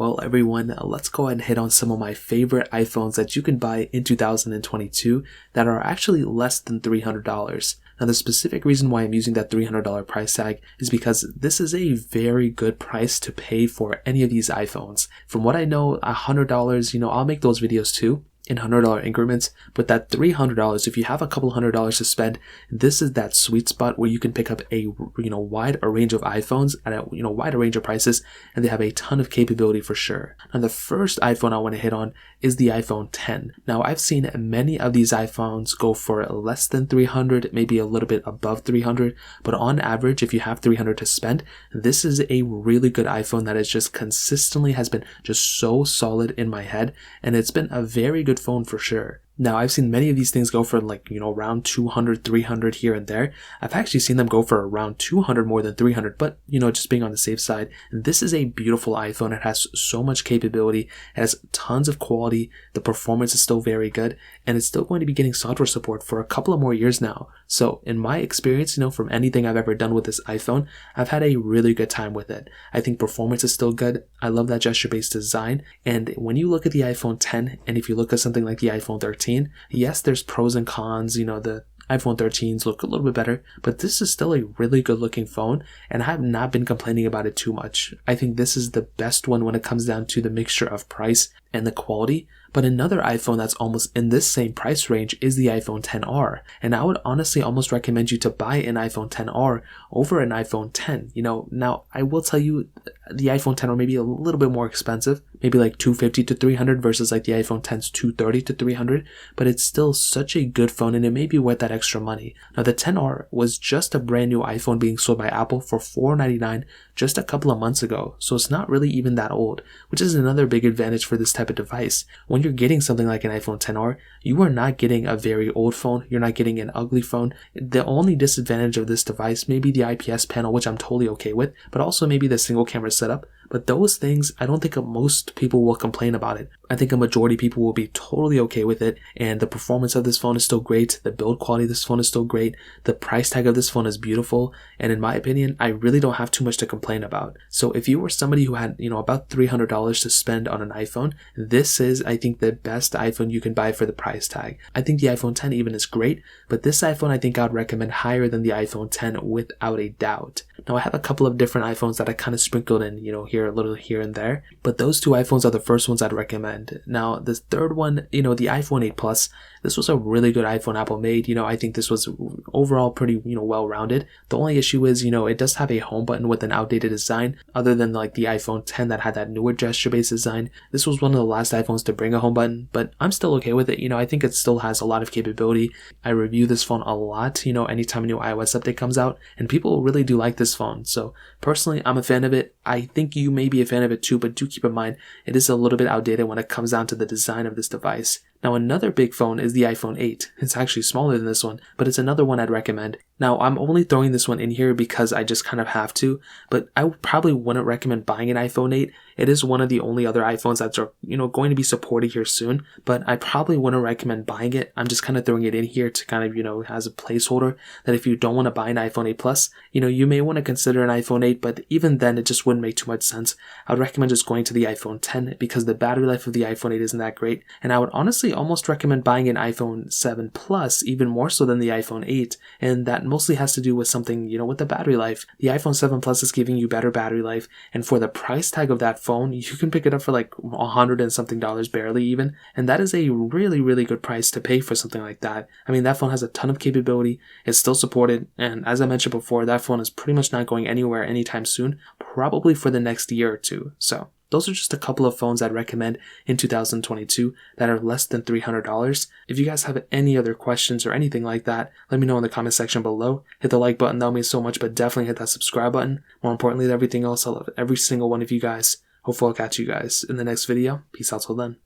Well, everyone, let's go ahead and hit on some of my favorite iPhones that you can buy in 2022 that are actually less than $300. Now, the specific reason why I'm using that $300 price tag is because this is a very good price to pay for any of these iPhones. From what I know, $100, I'll make those videos too, in $100 increments, but that $300, if you have a couple $100 to spend, this is that sweet spot where you can pick up a wide range of iPhones at a wide range of prices, and they have a ton of capability for sure. Now, the first iPhone I want to hit on is the iPhone 10. Now, I've seen many of these iPhones go for less than 300, maybe a little bit above 300, but on average, if you have 300 to spend, this is a really good iPhone that is just consistently has been just so solid in my head, and it's been a very good phone for sure. Now, I've seen many of these things go for around 200, 300 here and there. I've actually seen them go for around 200 more than 300, but just being on the safe side. This is a beautiful iPhone. It has so much capability. It has tons of quality. The performance is still very good, and it's still going to be getting software support for a couple of more years now. So in my experience, from anything I've ever done with this iPhone, I've had a really good time with it. I think performance is still good. I love that gesture-based design. And when you look at the iPhone 10, and if you look at something like the iPhone 13, yes, there's pros and cons. The iPhone 13s look a little bit better, but this is still a really good looking phone, and I have not been complaining about it too much. I think this is the best one when it comes down to the mixture of price and the quality. But another iPhone that's almost in this same price range is the iPhone XR. And I would honestly almost recommend you to buy an iPhone XR over an iPhone 10. Now I will tell you the iPhone XR may be a little bit more expensive, maybe like $250 to $300 versus like the iPhone X's $230 to $300, but it's still such a good phone and it may be worth that extra money. Now, the XR was just a brand new iPhone being sold by Apple for $499 just a couple of months ago. So it's not really even that old, which is another big advantage for this type of device. When you're getting something like an iPhone XR, you are not getting a very old phone. You're not getting an ugly phone. The only disadvantage of this device may be the IPS panel, which I'm totally okay with, but also maybe the single camera setup. But those things, I don't think most people will complain about it. I think a majority of people will be totally okay with it. And the performance of this phone is still great. The build quality of this phone is still great. The price tag of this phone is beautiful. And in my opinion, I really don't have too much to complain about. So if you were somebody who had, about $300 to spend on an iPhone, this is, I think, the best iPhone you can buy for the price tag. I think the iPhone 10 even is great, but this iPhone I think I would recommend higher than the iPhone 10 without a doubt. Now, I have a couple of different iPhones that I kind of sprinkled in, here a little here and there, but those two iPhones are the first ones I'd recommend. Now, the third one, the iPhone 8 Plus, this was a really good iPhone Apple made. I think this was overall pretty, well-rounded. The only issue is, it does have a home button with an outdated design, other than like the iPhone 10 that had that newer gesture-based design. This was one of the last iPhones to bring a home button, but I'm still okay with it. I think it still has a lot of capability. I review this phone a lot, anytime a new iOS update comes out, and people really do like this phone. So personally, I'm a fan of it. I think you may be a fan of it too, but do keep in mind, it is a little bit outdated when it comes down to the design of this device. Now, another big phone is the iPhone 8. It's actually smaller than this one, but it's another one I'd recommend. Now, I'm only throwing this one in here because I just kind of have to, but I probably wouldn't recommend buying an iPhone 8. It is one of the only other iPhones that's, going to be supported here soon, but I probably wouldn't recommend buying it. I'm just kind of throwing it in here to kind of, as a placeholder, that if you don't want to buy an iPhone 8 Plus, you may want to consider an iPhone 8, but even then, it just wouldn't make too much sense. I would recommend just going to the iPhone 10 because the battery life of the iPhone 8 isn't that great, and I would honestly almost recommend buying an iPhone 7 Plus, even more so than the iPhone 8, and that mostly has to do with something, with the battery life. The iPhone 7 Plus is giving you better battery life, and for the price tag of that phone, you can pick it up for like $100 and something barely even, and that is a really, really good price to pay for something like that. I mean, that phone has a ton of capability, it's still supported, and as I mentioned before, that phone is pretty much not going anywhere anytime soon, probably for the next year or two. So those are just a couple of phones I'd recommend in 2022 that are less than $300. If you guys have any other questions or anything like that, let me know in the comment section below. Hit the like button, that would mean so much, but definitely hit that subscribe button. More importantly than everything else, I love every single one of you guys. Hopefully I'll catch you guys in the next video. Peace out till then.